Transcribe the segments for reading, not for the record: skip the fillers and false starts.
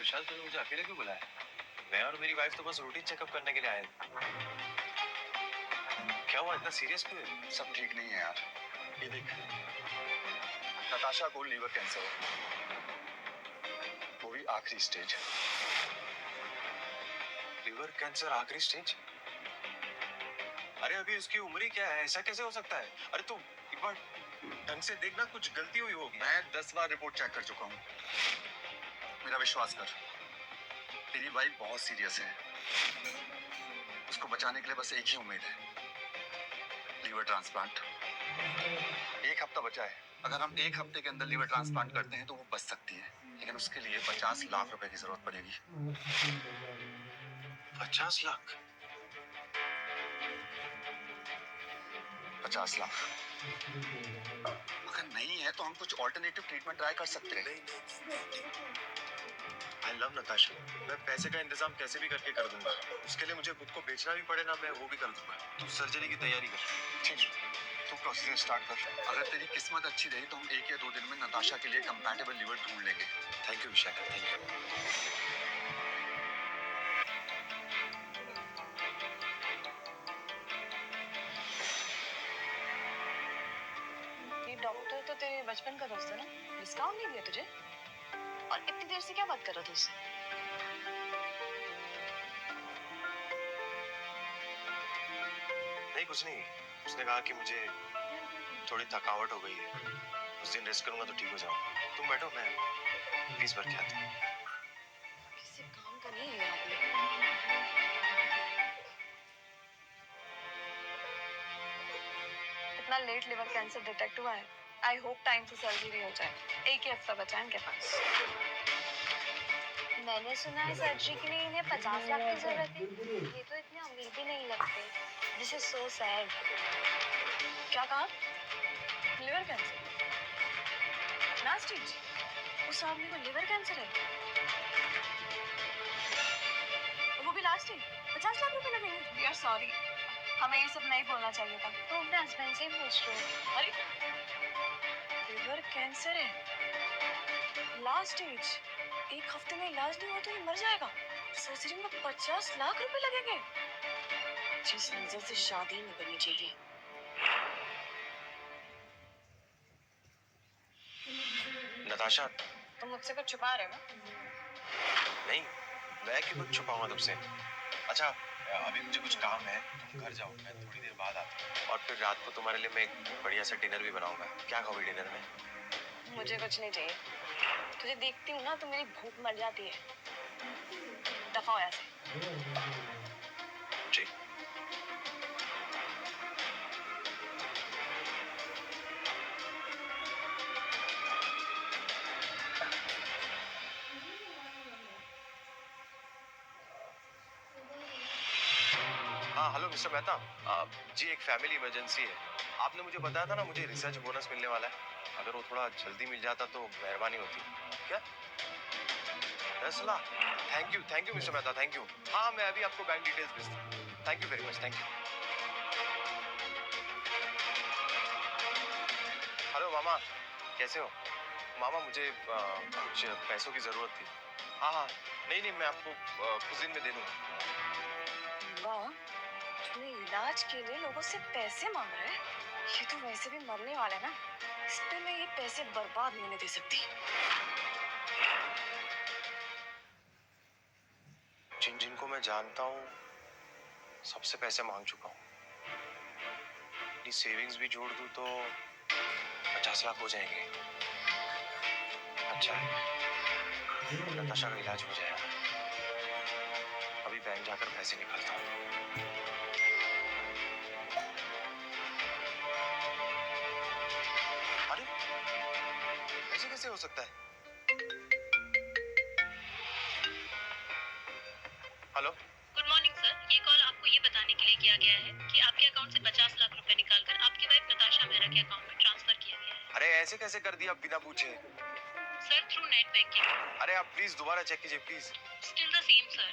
विशाल, तूने मुझे अकेले क्यों बुलाया? मैं और मेरी वाइफ तो बस रूटीन चेकअप करने के लिए आए थे। क्या हुआ, इतना सीरियस क्यों है? सब ठीक नहीं है यार। ये देख, नताशा को लीवर कैंसर है, वो भी आखिरी स्टेज। लीवर कैंसर आखिरी स्टेज? अरे अभी उसकी उम्र ही क्या है, ऐसा कैसे हो सकता है? अरे तू एक बार ढंग से देखना, कुछ गलती हुई होगी। मैं 10 बार रिपोर्ट चेक कर चुका हूँ, मेरा विश्वास कर। तेरी वाइफ बहुत सीरियस है, उसको बचाने के लिए बस एक ही उम्मीद है, लीवर ट्रांसप्लांट। 1 हफ्ता बचा है, अगर हम 1 हफ्ते के अंदर लीवर ट्रांसप्लांट करते हैं तो वो बच सकती है, लेकिन उसके लिए 50 लाख रुपए की जरूरत पड़ेगी। 50 लाख? 50 लाख। अगर नहीं है तो हम कुछ ऑल्टरनेटिव ट्रीटमेंट ट्राई कर सकते हैं। आई लव नताशा, मैं पैसे का इंतजाम कैसे भी करके कर दूंगा। उसके लिए मुझे खुद को बेचना भी पड़े ना, मैं वो भी कर दूंगा। तू सर्जरी की तैयारी कर। ठीक, तू प्रोसीजर स्टार्ट कर। अगर तेरी किस्मत अच्छी रही तो हम 1 या 2 दिन में नताशा के लिए कंपैटिबल लीवर ढूंढ लेंगे। Thank you Vishal, thank you. ये डॉक्टर तो तेरे बचपन का दोस्त है ना? डिस्काउंट नहीं दिया तुझे? और इतनी देर से क्या बात कर रहा था उससे? नहीं, कुछ नहीं। उसने कहा कि मुझे थोड़ी थकावट हो गई है, उस दिन रेस्ट करूंगा तो ठीक हो जाऊंगा। तुम बैठो, मैं फीस भर के आता हूँ। किसी काम का नहीं है यहाँ पे। इतना लेट लिवर कैंसर डिटेक्ट हुआ है। आई होप टाइम से सर्जरी हो जाए। 1 ही हफ्ता बचा है इनके पास। मैंने सुना है सर्जरी के लिए इन्हें 50 लाख की जरूरत है। ये तो इतने अमीर भी नहीं लगते। This is so sad. क्या कहा? Liver cancer? Last stage? उस आदमी को लिवर कैंसर है? वो भी लास्ट स्टेज? 50 लाख रुपए लगेंगे? वी आर सॉरी, हमें ये सब नहीं बोलना चाहिए था। तो अपने हस्बैंड से पूछ लो। अरे लिवर कैंसर है, लास्ट स्टेज, 1 हफ्ते में इलाज नहीं हुआ तो ये मर जाएगा। सर्जरी में 50 लाख रुपए लगेंगे। जिस नजर से शादी नहीं करनी चाहिए। नताशा, तुम मुझसे कुछ छुपा रहे हो? नहीं, मैं क्यों कुछ छुपाऊंगा तुमसे। अच्छा, अभी मुझे कुछ काम है, तुम घर जाओ, मैं थोड़ी देर बाद आता हूँ। और फिर रात को तुम्हारे लिए मैं एक बढ़िया सा डिनर भी बनाऊंगा। क्या खाओगे डिनर में? मुझे कुछ नहीं चाहिए। तुझे देखती हूँ ना तो मेरी भूख मर जाती है। दफा हो यहाँ से। जी। हाँ हेलो मिस्टर मेहता, जी एक फैमिली इमरजेंसी है। आपने मुझे बताया था ना मुझे रिसर्च बोनस मिलने वाला है, अगर वो थोड़ा जल्दी मिल जाता तो मेहरबानी होती। क्या? 10 lakh? Thank you mister Mehta, thank you. हाँ मैं अभी आपको बैंक डिटेल्स भेजता हूँ। Thank you very much, thank you. Hello मामा, कैसे हो? मामा मुझे कुछ पैसों की जरूरत थी। हाँ हाँ, नहीं मैं आपको कुछ दिन में दे दूंगा। वाह, तूने इलाज के लिए लोगों से पैसे मांग रहा है? ये तो वैसे भी मरने वाला है ना, इस पे मैं ये पैसे बर्बाद नहीं होने दे सकती। जिनको मैं जानता हूँ सबसे पैसे मांग चुका हूँ। अपनी सेविंग्स भी जोड़ दूँ तो 50 लाख हो जाएंगे। अच्छा है, नताशा का इलाज हो जाएगा। अभी बैंक जाकर पैसे निकालता हूँ। अरे ऐसे कैसे हो सकता है? हेलो, गुड मॉर्निंग सर, ये कॉल आपको ये बताने के लिए किया गया है कि आपके अकाउंट से 50 लाख रुपए निकालकर आपकी वाइफ नताशा मेहरा के अकाउंट में ट्रांसफर किया गया है। अरे ऐसे कैसे कर दिया बिना पूछे? Sir through net banking. अरे आप प्लीज दोबारा चेक कीजिए please. Still the same sir.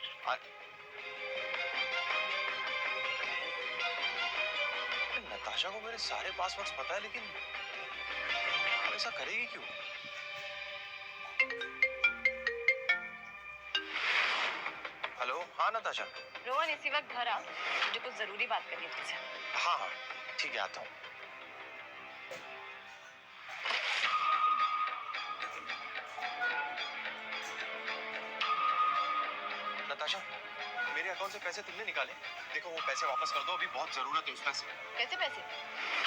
Natasha को मेरे सारे पासवर्ड्स पता है, लेकिन ऐसा करेगी क्यों? हाँ नताशा। रोहन इसी वक्त घर आ, मुझे कुछ जरूरी बात करनी है तुझसे। हाँ हाँ ठीक है, आता हूँ। नताशा, मेरे अकाउंट से पैसे तुमने निकाले? देखो वो पैसे वापस कर दो, अभी बहुत जरूरत है उस पैसे की। कैसे पैसे?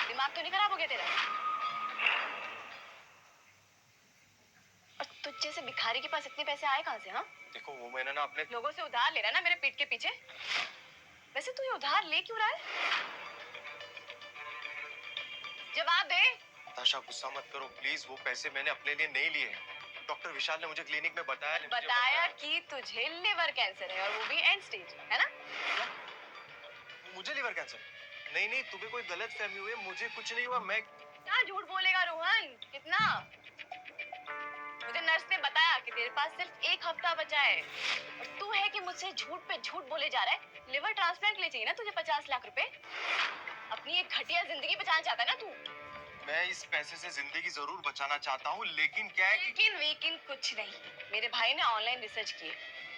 दिमाग तो नहीं खराब हो गया तेरा? और तुझ जैसे भिखारी के पास इतने पैसे आए कहाँ से? हाँ, देखो वो मैंने ना अपने लोगों से उधार ले रहा है ना मेरे पीठ के पीछे। वैसे तू ये उधार ले क्यों रहा है? जवाब दे। नताशा गुस्सा मत करो प्लीज, वो पैसे मैंने अपने लिए नहीं लिए हैं। डॉक्टर विशाल ने मुझे क्लिनिक में बताया कि तुझे लिवर कैंसर है, और वो भी एंड स्टेज, है ना? मुझे लिवर कैंसर? नहीं नहीं, तुम्हें कोई गलत फहमी हुई है, मुझे कुछ नहीं हुआ। मैं क्या झूठ बोलेगा रोहन? कितना? मुझे नर्स ने बताया कि तेरे पास सिर्फ 1 हफ्ता बचा है, और तू है कि मुझसे झूठ पे झूठ बोले जा रहा है। लिवर ट्रांसप्लांट के लिए चाहिए ना तुझे 50 लाख रुपए? अपनी एक घटिया जिंदगी बचाना चाहता है ना तू? मैं इस पैसे से जिंदगी जरूर बचाना चाहता हूँ, लेकिन क्या है कि लेकिन कुछ नहीं। मेरे भाई ने ऑनलाइन रिसर्च की है,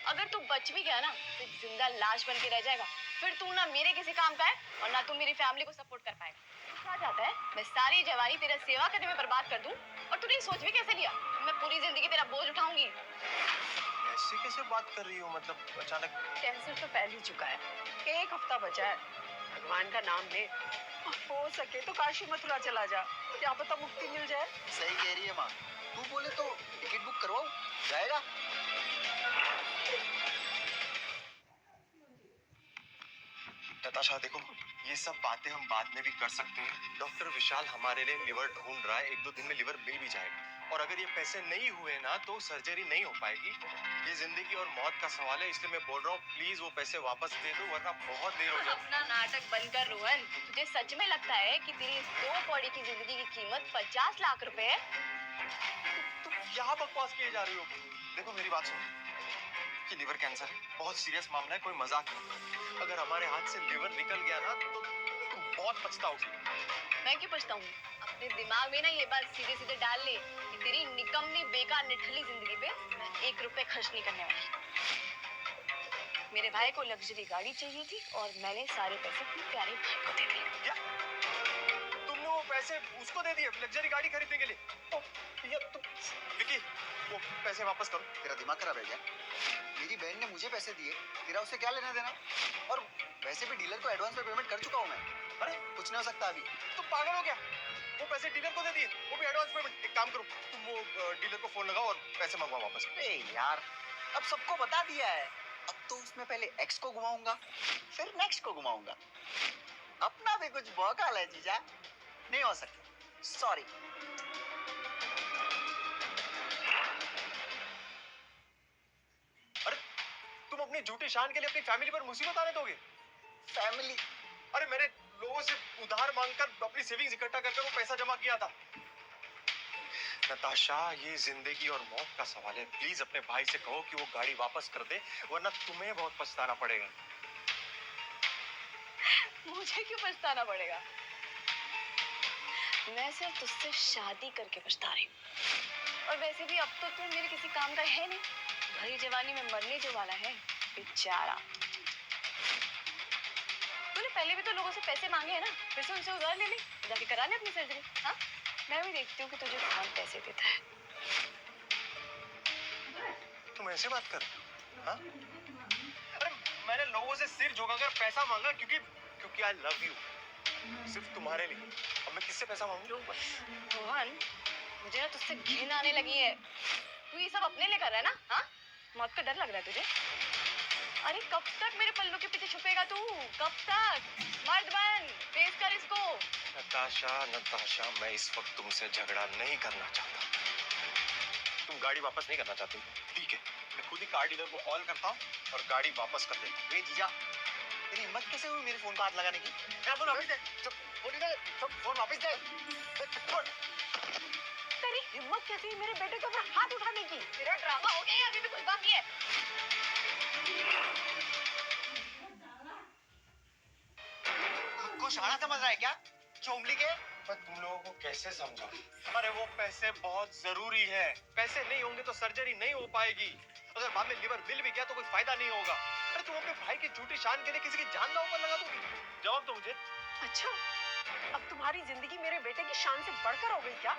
अगर तू बच भी गया ना तो एक जिंदा लाश बन के रह जाएगा। फिर तू ना मेरे किसी काम का है, और ना तू मेरी फैमिली को सपोर्ट कर पाएगा। तू क्या चाहता है? मैं सारी जवानी तेरा सेवा करने में बर्बाद कर दूं, और तूने सोच भी कैसे लिया मैं पूरी जिंदगी तेरा बोझ उठाऊंगी? ऐसे कैसे बात कर रही हो, मतलब अचानक? कैंसर तो फैल ही चुका है, 1 हफ्ता बचा है। भगवान का नाम ले, हो सके तो काशी मथुरा चला जा, क्या पता मुक्ति मिल जाए। सही कह रही है माँ, तू बोले तो टिकट बुक करवाओ, जाएगा। नताशा देखो, ये सब बातें हम बाद में भी कर सकते हैं। डॉक्टर विशाल हमारे लिए लिवर ढूंढ रहा है, 1-2 दिन में लिवर मिल भी जाएगा। और अगर ये पैसे नहीं हुए ना तो सर्जरी नहीं हो पाएगी। ये जिंदगी और मौत का सवाल है, इसलिए मैं बोल रहा हूँ प्लीज वो पैसे वापस दे दो, वरना बहुत देर हो जाए। अपना नाटक बंद कर रोहन। तुझे सच में लगता है कि तेरी इस 2 कौड़ी की जिंदगी की कीमत 50 लाख रुपए है? तुम यहाँ बकवास किए जा रही हो। देखो मेरी बात सुनो, कि लिवर कैंसर है, बहुत सीरियस मामला है, कोई मजाक नहीं। अगर हमारे हाथ से लिवर निकल गया ना तो तुम बहुत पछताओगी। मैं क्यों पछताऊंगी? अपने दिमाग में ना ये बात सीधे सीधे डाल ले कि तेरी निकम्मी बेकार निठल्ली जिंदगी पे मैं 1 रुपए खर्च नहीं करने वाली। मेरे भाई को लग्जरी गाड़ी चाहिए थी, और मैंने सारे पैसे अपने प्यारे भाई को दे दिए। क्या तुमने वो पैसे उसको दे दिए लग्जरी गाड़ी खरीदने के लिए? ये तुम विकी, वो पैसे वापस करो। तेरा दिमाग खराब है क्या? मेरी बहन ने मुझे पैसे दिए, तेरा उससे क्या लेना देना? और वैसे भी डीलर को एडवांस में पेमेंट कर चुका हूँ मैं। अरे कुछ नहीं हो सकता अभी। तुम पागल हो क्या? वो पैसे डीलर को दे दिए, वो भी एडवांस पेमेंट। एक काम करो, तुम वो डीलर को फोन लगाओ और पैसे मंगवाओ वापस। अरे यार, अब सबको बता दिया है। अब तो उसमें पहले एक्स को घुमाऊंगा, फिर नेक्स्ट को घुमाऊंगा। अपना भी कुछ बौकाल है जीजा, नहीं हो सकता, सॉरी। अरे तुम अपनी झूठी शान के लिए अपनी फैमिली पर मुसीबत आने दोगे? फैमिली? अरे मैंने लोगों से उधार मांगकर अपनी सेविंग्स इकट्ठा कर वो पैसा जमा किया था। नताशा, ये जिंदगी और मौत का सवाल है, प्लीज अपने भाई से कहो कि वो गाड़ी वापस कर दे, वरना तुम्हें बहुत पछताना पड़ेगा। मुझे क्यों पछताना पड़ेगा? मैं सिर्फ तुझसे शादी करके पछता रही हूँ, और वैसे भी अब तो तू मेरे किसी काम का है नहीं। भरी जवानी में मरने जो वाला है बेचारा। तूने पहले भी तो लोगों से पैसे मांगे हैं ना, फिर से उनसे उधार ले ले, जाके करा ले अपनी सर्जरी। हाँ, मैं भी देखती हूँ कि तुझे कौन पैसे देता है। तुम ऐसे बात कर? हाँ? अरे मैंने लोगों से सिर झुकाकर पैसा मांगा क्योंकि आई लव यू, सिर्फ तुम्हारे लिए। अब मैं किससे पैसा मांगू? रोहन, मुझे ना तुझसे घिन आने लगी है। तू ये सब अपने लिए कर रहा है ना? हाँ, मौत का डर लग रहा है तुझे? अरे कब तक मेरे पल्लू के पीछे छुपेगा तू? कब तक? मर्द बन, फेस कर इसको। नताशा, मैं इस वक्त तुमसे झगड़ा नहीं करना चाहता। तुम गाड़ी वापस नहीं करना चाहती, ठीक है, मैं खुद ही कार डीलर को कॉल करता हूँ और गाड़ी वापस कर देता हूँ। वे जीजा, तेरी हिम्मत कैसे हुई मेरे फोन को हाथ लगाने की? फोन वापस दे, फोन वापस दे। तेरी हिम्मत कैसी है मेरे बेटे के ऊपर हाथ उठाने की? तेरा ड्रामा हो गया या अभी भी कुछ बाकी है? को शाना समझ रहा है क्या? चोमली के? मैं तुम लोगों को कैसे समझाऊं? अरे वो पैसे बहुत जरूरी है, पैसे नहीं होंगे तो सर्जरी नहीं हो पाएगी। अगर बाद में लिवर मिल भी गया तो कोई फायदा नहीं होगा। अरे तुम अपने भाई की झूठी शान के लिए किसी की जान दांव पर लगा दोगी? जवाब दो मुझे। अच्छा, अब तुम्हारी जिंदगी मेरे बेटे की शान से बढ़कर हो गई क्या?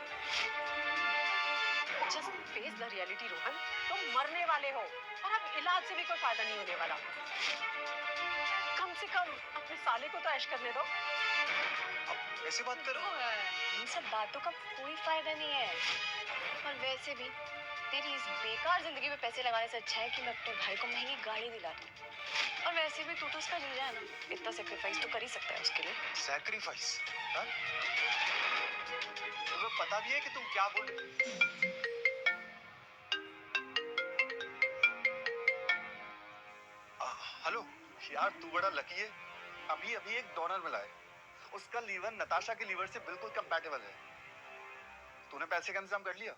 Just face the reality Rohan, तुम मरने वाले हो और अब इलाज से भी कोई फायदा नहीं होने वाला। कम से कम अपने साले को तो ऐश करने दो। अब ऐसी बात करो। इन सब बातों का कोई फायदा नहीं है। और वैसे भी तेरी इस बेकार जिंदगी में पैसे लगाने से अच्छा है कि मैं अपने भाई को महंगी गाड़ी दिला दूं। और वैसे भी तू तो उसका जीजा है ना, इतना सेक्रीफाइस तो कर ही सकता है उसके लिए। सैक्रिफाइस? हाँ? तुम्हें पता भी है कि तुम क्या बोल रहे? हेलो यार, तू बड़ा लकी है। अभी अभी एक डोनर मिला है, उसका लीवर नताशा के लीवर से बिल्कुल कंपैटिबल है। तूने पैसे का इंतजाम कर लिया?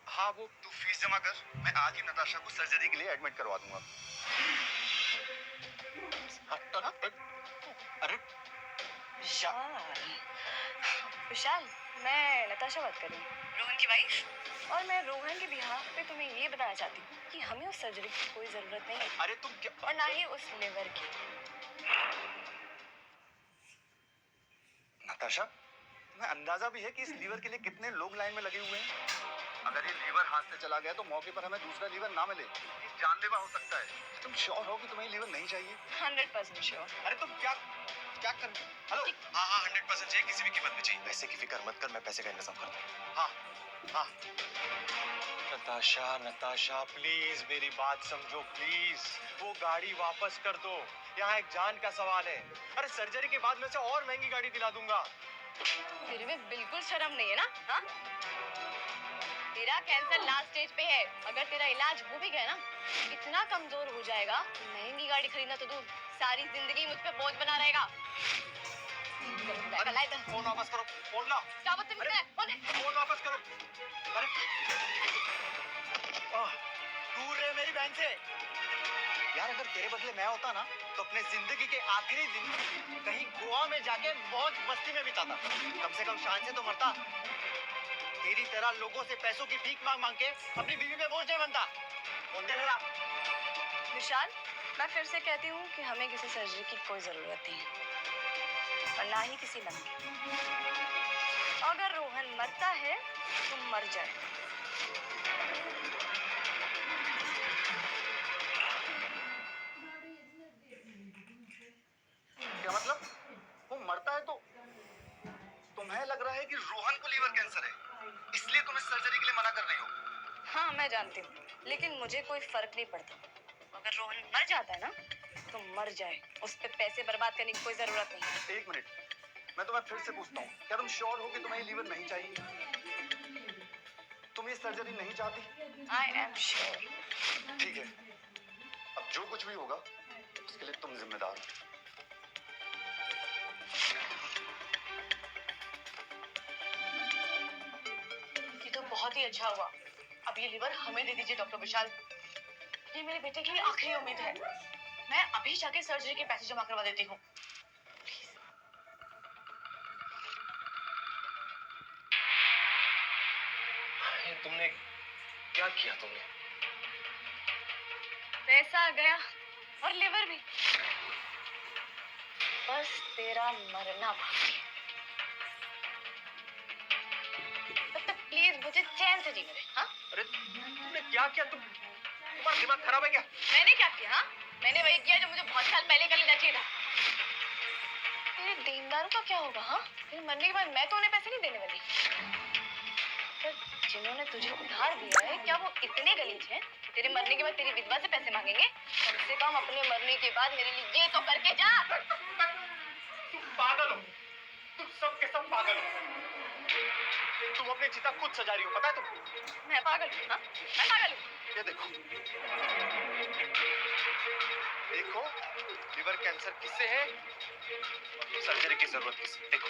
हाँ, वो तू फीस जमा कर, मैं आज ही नताशा को सर्जरी के लिए एडमिट करवा दूंगा। अरे विशाल, मैं नताशा बात कर रही हूँ, रोहन की वाइफ। और मैं रोहन के बिहाफ पे तुम्हें ये बताना चाहती हूँ कि हमें उस सर्जरी की कोई जरूरत नहीं है, अरे तुम क्या? और ना ही उस लिवर की। नताशा, तुम्हें अंदाजा भी है कि इस लीवर के लिए कितने लोग लाइन में लगे हुए हैं? अगर ये लीवर हाथ से चला गया तो मौके पर हमें दूसरा लीवर ना मिले, ये जानलेवा हो सकता है। तुम श्योर हो कि तुम्हें लीवर नहीं चाहिए? 100% श्योर। अरे तुम क्या क्या कर? हेलो, हाँ हाँ 100% चाहिए, किसी भी कीमत में चाहिए। पैसे की फिक्र मत कर, मैं पैसे का इंतजाम कर दूँ। हाँ हाँ। नताशा नताशा प्लीज मेरी बात समझो प्लीज, वो गाड़ी वापस कर दो, यहाँ एक जान का सवाल है। अरे सर्जरी के बाद मैं से और महंगी गाड़ी दिला दूंगा। तेरे में बिल्कुल शर्म नहीं है ना? हाँ, तेरा कैंसर लास्ट स्टेज पे है। अगर तेरा इलाज हो भी गया ना, इतना कमजोर हो जाएगा, महंगी गाड़ी खरीदना तो दूर, सारी जिंदगी मुझ पे बोझ बना रहेगा। फोन वापस करो, फोन ला। क्या बदतमीज है? फोन वापस करो। अरे दूर रहे मेरी बहन से। यार अगर तेरे बदले मैं होता ना, तो अपने जिंदगी के आखिरी दिन कहीं गोवा में जाके मौज मस्ती में बिताता। कम से कम शान से तो मरता। तेरी तरह लोगों से पैसों की भीख मांग मांग के अपनी बीवी पे बोझ नहीं बनता। फोन दे मेरा। विशाल, मैं फिर से कहती हूँ कि हमें किसी सर्जरी की कोई जरूरत नहीं है, और ना ही किसी लंबे की। अगर रोहन मरता है तो मर जाए। क्या मतलब? वो मरता है तो तुम्हें लग रहा है कि रोहन को लीवर कैंसर है, इसलिए तुम इस सर्जरी के लिए मना कर रही हो? हाँ, मैं जानती हूँ, लेकिन मुझे कोई फर्क नहीं पड़ता। अगर रोहन मर जाता है ना, तो मर जाए, उस पे पैसे बर्बाद करने की कोई जरूरत नहीं है। एक मिनट, मैं तुम्हें फिर से पूछता हूँ, क्या तुम श्योर हो कि तुम्हें ये लीवर नहीं चाहिए? तुम ये सर्जरी नहीं चाहती? I am sure. ठीक है, अब जो कुछ भी होगा उसके लिए तुम जिम्मेदार हो। ये तो बहुत ही अच्छा हुआ। अब ये लीवर हमें दे दीजिए डॉक्टर विशाल। ये मेरे बेटे की आखिरी उम्मीद है। मैं अभी जाके सर्जरी के पैसे जमा करवा देती हूँ। ये तुमने क्या किया? तुमने पैसा गया और लिवर भी। बस तेरा मरना बाकी है। तब तक प्लीज मुझे चैन से जीने दे। हाँ, अरे तुमने क्या किया? तुम्हारा दिमाग खराब है क्या? मैंने क्या किया? हाँ, मैंने वही किया जो मुझे बहुत साल पहले कर लेना चाहिए था। तेरे देनदारों का क्या होगा? हाँ, तेरे मरने के बाद मैं तो उन्हें पैसे नहीं देने वाली। पर जिन्होंने तुझे उधार दिया है, क्या वो इतने गलीज हैं कि तेरे मरने के बाद तेरी विधवा से पैसे मांगेंगे? कम से कम अपने मरने के बाद मेरे लिए ये तो करके जा। तुम पागल हो, तुम सब के सब पागल हो। तुम अपनी चिता खुद सजा रही हो, पता है तुम? मैं पागल हूँ? हाँ, मैं पागल हूँ? ये देखो, देखो लिवर कैंसर किससे है, सर्जरी की जरूरत किससे? देखो